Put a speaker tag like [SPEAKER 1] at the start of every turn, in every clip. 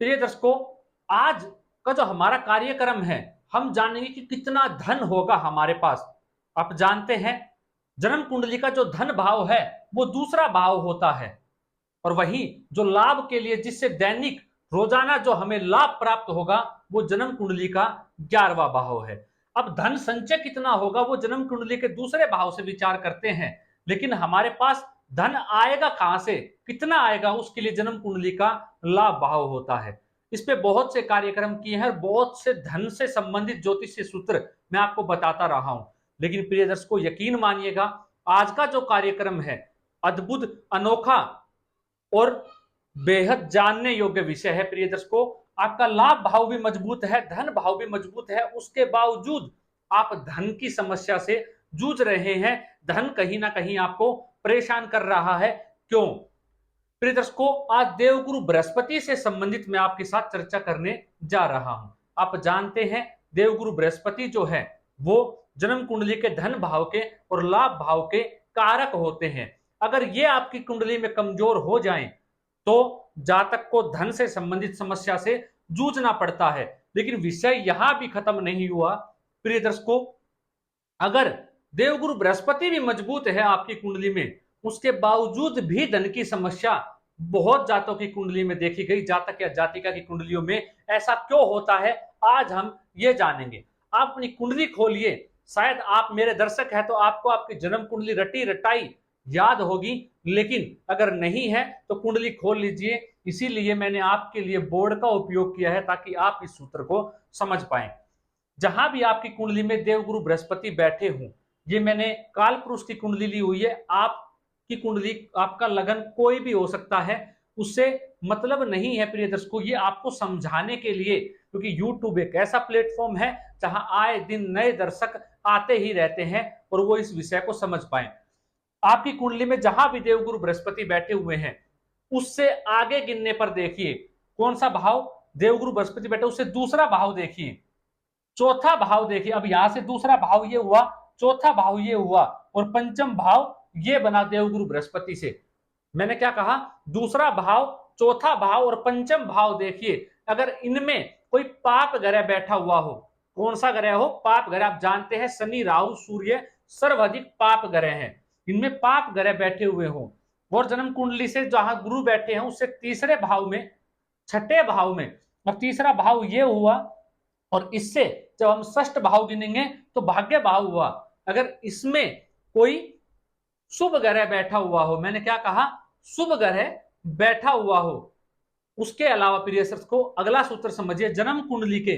[SPEAKER 1] प्रिय दर्शकों, आज का जो हमारा कार्यक्रम है, हम जानेंगे कि कितना धन होगा हमारे पास। आप जानते हैं, जन्म कुंडली का जो धन भाव है वो दूसरा भाव होता है, और वही जो लाभ के लिए जिससे दैनिक रोजाना जो हमें लाभ प्राप्त होगा वो जन्म कुंडली का 11वां भाव है। अब धन संचय कितना होगा वो जन्म कुंडली के दूसरे भाव से विचार करते हैं, लेकिन हमारे पास धन आएगा कहां से, कितना आएगा, उसके लिए जन्म कुंडली का लाभ भाव होता है। इस पे बहुत से कार्यक्रम किए हैं, बहुत से धन से संबंधित ज्योतिषीय सूत्र मैं आपको बताता रहा हूं। लेकिन प्रिय दर्शकों, यकीन मानिएगा, आज का जो कार्यक्रम है अद्भुत, अनोखा और बेहद जानने योग्य विषय है। प्रिय दर्शकों, आपका लाभ भाव भी मजबूत है, धन भाव भी मजबूत है, उसके बावजूद आप धन की समस्या से जूझ रहे हैं। धन कहीं ना कहीं आपको परेशान कर रहा है। क्यों? प्रिय दर्शकों, आज देवगुरु बृहस्पति से संबंधित मैं आपके साथ चर्चा करने जा रहा हूं। आप जानते हैं, देवगुरु बृहस्पति जो है वो जन्म कुंडली के धन भाव के और लाभ भाव के कारक होते हैं। अगर ये आपकी कुंडली में कमजोर हो जाएं तो जातक को धन से संबंधित समस्या से जूझना पड़ता है। लेकिन विषय यहां भी खत्म नहीं हुआ। प्रिय दर्शकों, अगर देवगुरु बृहस्पति भी मजबूत है आपकी कुंडली में, उसके बावजूद भी धन की समस्या बहुत जातकों की कुंडली में देखी गई। जातक या जातिका की कुंडलियों में ऐसा क्यों होता है, आज हम ये जानेंगे। आप अपनी कुंडली खोलिए, शायद आप मेरे दर्शक हैं तो आपको आपकी जन्म कुंडली रटी रटाई याद होगी, लेकिन अगर नहीं है तो कुंडली खोल लीजिए। इसीलिए मैंने आपके लिए बोर्ड का उपयोग किया है ताकि आप इस सूत्र को समझ पाएं। जहां भी आपकी कुंडली में देवगुरु बृहस्पति बैठे हों, ये मैंने काल पुरुष की कुंडली ली हुई है, आपकी कुंडली, आपका लगन कोई भी हो सकता है, उससे मतलब नहीं है। प्रिय दर्शकों, ये आपको समझाने के लिए, क्योंकि यूट्यूब एक ऐसा प्लेटफॉर्म है जहां आए दिन नए दर्शक आते ही रहते हैं और वो इस विषय को समझ पाए। आपकी कुंडली में जहां भी देवगुरु बृहस्पति बैठे हुए हैं, उससे आगे गिनने पर देखिए कौन सा भाव देवगुरु बृहस्पति बैठे, उससे दूसरा भाव देखिए, चौथा भाव देखिए। अब यहां से दूसरा भाव ये हुआ, चौथा भाव ये हुआ, और पंचम भाव ये बना देवगुरु बृहस्पति से। मैंने क्या कहा? दूसरा भाव, चौथा भाव और पंचम भाव देखिए। अगर इनमें कोई पाप ग्रह बैठा हुआ हो, कौन सा ग्रह हो? पाप ग्रह। आप जानते हैं शनि, राहु, सूर्य सर्वाधिक पाप ग्रह हैं। इनमें पाप ग्रह बैठे हुए हो और जन्म कुंडली से जहां गुरु बैठे हैं उससे तीसरे भाव में, छठे भाव में, और तीसरा भाव ये हुआ, और इससे जब हम षष्ठ भाव गिनेंगे तो भाग्य भाव हुआ। अगर इसमें कोई शुभ ग्रह बैठा हुआ हो, मैंने क्या कहा? शुभ ग्रह बैठा हुआ हो। उसके अलावा प्रिय को अगला सूत्र समझिए, जन्म कुंडली के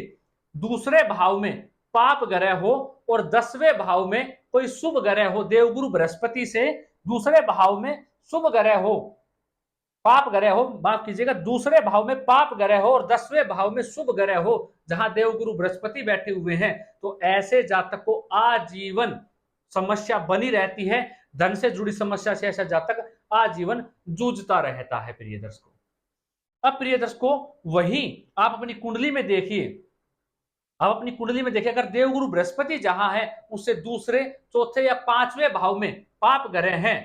[SPEAKER 1] दूसरे भाव में पाप ग्रह हो और 10वें भाव में कोई शुभ ग्रह हो, देवगुरु बृहस्पति से दूसरे भाव में शुभ ग्रह हो, पाप ग्रह हो, माफ कीजिएगा, दूसरे भाव में पाप ग्रह हो और 10वें भाव में शुभ ग्रह हो, जहां देवगुरु बृहस्पति बैठे हुए हैं, तो ऐसे जातक को आजीवन समस्या बनी रहती है। धन से जुड़ी समस्या से ऐसा जातक आजीवन जूझता रहता है। प्रिय दर्शकों, अब प्रिय दर्शकों, वही आप अपनी कुंडली में देखिए, आप अपनी कुंडली में देखिए, अगर देवगुरु बृहस्पति जहां है उससे दूसरे, चौथे या पांचवें भाव में पाप ग्रह हैं,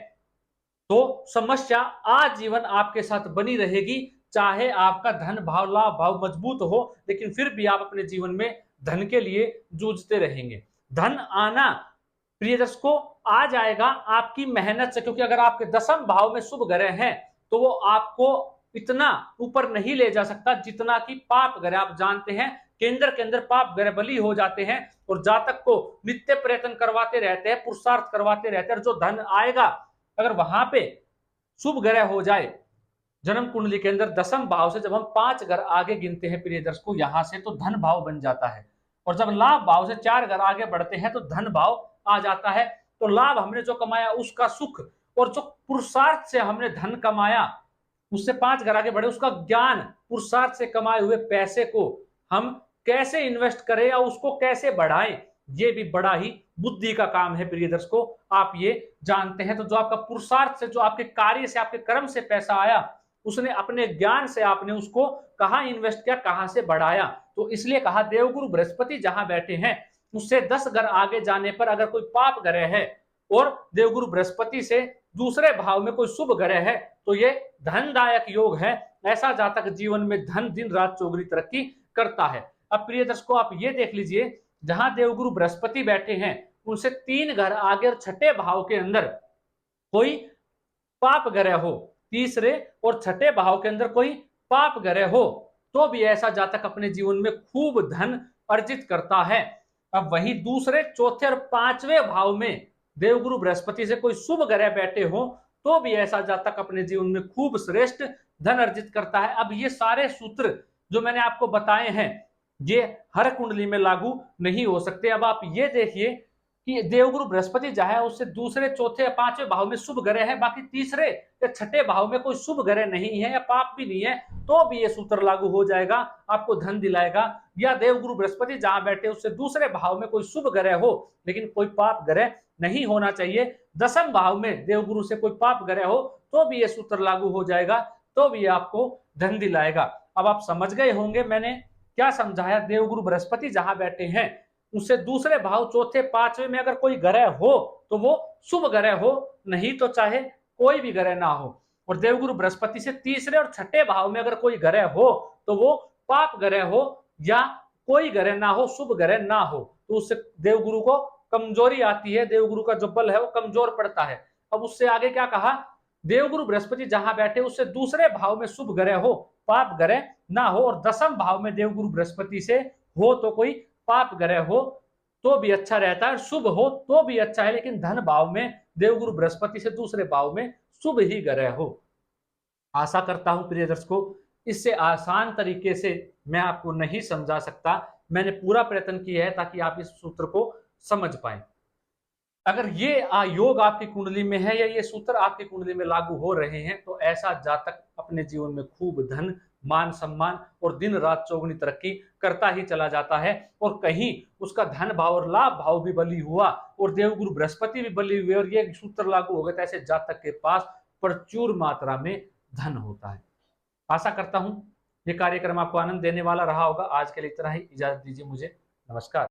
[SPEAKER 1] तो समस्या आजीवन आपके साथ बनी रहेगी। चाहे आपका धन भाव, लाभ भाव मजबूत हो, लेकिन फिर भी आप अपने जीवन में धन के लिए जूझते रहेंगे। धन आना प्रिय दर्शकों आ जाएगा आपकी मेहनत से, क्योंकि अगर आपके दसम भाव में शुभ ग्रह हैं तो वो आपको इतना ऊपर नहीं ले जा सकता जितना कि पाप ग्रह। आप जानते हैं, केंद्र के अंदर पाप ग्रह बली हो जाते हैं और जातक को नित्य प्रयत्न करवाते रहते हैं, पुरुषार्थ करवाते रहते हैं, और जो धन आएगा, अगर वहां पे शुभ ग्रह हो जाए जन्म कुंडली के अंदर दसम भाव से, जब हम 5 घर आगे गिनते हैं प्रिय दर्शकों, यहां से तो धन भाव बन जाता है, और जब लाभ भाव से 4 घर आगे बढ़ते हैं तो धन भाव आ जाता है। तो लाभ हमने जो कमाया उसका सुख, और जो पुरुषार्थ से हमने धन कमाया उससे 5 घर आगे बढ़े, उसका ज्ञान, पुरुषार्थ से कमाए हुए पैसे को हम कैसे इन्वेस्ट करें या उसको कैसे बढ़ाएं, ये भी बड़ा ही बुद्धि का काम है। प्रिय दर्शकों, आप ये जानते हैं, तो जो आपका पुरुषार्थ से, जो आपके कार्य से, आपके कर्म से पैसा आया, उसने अपने ज्ञान से आपने उसको कहां इन्वेस्ट किया, कहां से बढ़ाया। तो इसलिए कहा देवगुरु बृहस्पति जहां बैठे हैं उससे 10 घर आगे जाने पर अगर कोई पाप ग्रह है और देवगुरु बृहस्पति से दूसरे भाव में कोई शुभ ग्रह है, तो ये धनदायक योग है। ऐसा जातक जीवन में धन दिन रात चौगुनी तरक्की करता है। अब प्रिय दर्शकों, आप ये देख लीजिए, जहां देवगुरु बृहस्पति बैठे हैं उनसे 3 घर आगे और छठे भाव के अंदर कोई पाप ग्रह हो, तीसरे और छठे भाव के अंदर कोई पाप ग्रह हो, तो भी ऐसा जातक अपने जीवन में खूब धन अर्जित करता है। अब वही दूसरे, चौथे और पांचवें भाव में देवगुरु बृहस्पति से कोई शुभ ग्रह बैठे हो, तो भी ऐसा जातक अपने जीवन में खूब श्रेष्ठ धन अर्जित करता है। अब ये सारे सूत्र जो मैंने आपको बताए हैं, ये हर कुंडली में लागू नहीं हो सकते। अब आप ये देखिए कि देवगुरु बृहस्पति जहां है उससे दूसरे, चौथे या पांचवें भाव में शुभ ग्रह है, बाकी तीसरे या छठे भाव में कोई शुभ ग्रह नहीं है या पाप भी नहीं है, तो भी ये सूत्र लागू हो जाएगा, आपको धन दिलाएगा। या देवगुरु बृहस्पति जहां बैठे उससे दूसरे भाव में कोई शुभ ग्रह हो लेकिन कोई पाप ग्रह नहीं होना चाहिए, दसम भाव में देवगुरु से कोई पाप ग्रह हो, तो भी ये सूत्र लागू हो जाएगा, तो भी आपको धन दिलाएगा। अब आप समझ गए होंगे मैंने क्या समझाया। देवगुरु बृहस्पति जहां बैठे हैं उससे दूसरे भाव, चौथे पांचवें में अगर कोई ग्रह हो तो वो शुभ ग्रह हो, नहीं तो चाहे कोई भी ग्रह ना हो। और देवगुरु बृहस्पति से तीसरे और छठे भाव में अगर कोई ग्रह हो तो वो पाप ग्रह हो या कोई ग्रह ना हो, शुभ ग्रह ना हो, तो उससे देवगुरु को कमजोरी आती है, देवगुरु का जो बल है वो कमजोर पड़ता है। अब उससे आगे क्या कहा, देवगुरु बृहस्पति जहां बैठे उससे दूसरे भाव में शुभ ग्रह हो, पाप ग्रह ना हो, और दसम भाव में देवगुरु बृहस्पति से हो तो कोई पाप ग्रह हो तो भी अच्छा रहता है, शुभ हो तो भी अच्छा है, लेकिन धन भाव में देवगुरु बृहस्पति से दूसरे भाव में शुभ ही ग्रह हो। आशा करता हूं प्रिय दर्शकों, इससे आसान तरीके से मैं आपको नहीं समझा सकता, मैंने पूरा प्रयत्न किया है ताकि आप इस सूत्र को समझ पाए। अगर ये योग आपकी कुंडली में है या ये सूत्र आपकी कुंडली में लागू हो रहे हैं, तो ऐसा जातक अपने जीवन में खूब धन, मान सम्मान और दिन रात चौगुनी तरक्की करता ही चला जाता है। और कहीं उसका धन भाव और लाभ भाव भी बली हुआ और देवगुरु बृहस्पति भी बली हुए और ये सूत्र लागू हो गए, तो ऐसे जातक के पास प्रचुर मात्रा में धन होता है। आशा करता हूं ये कार्यक्रम आपको आनंद देने वाला रहा होगा। आज के लिए इतना ही, इजाजत दीजिए मुझे। नमस्कार।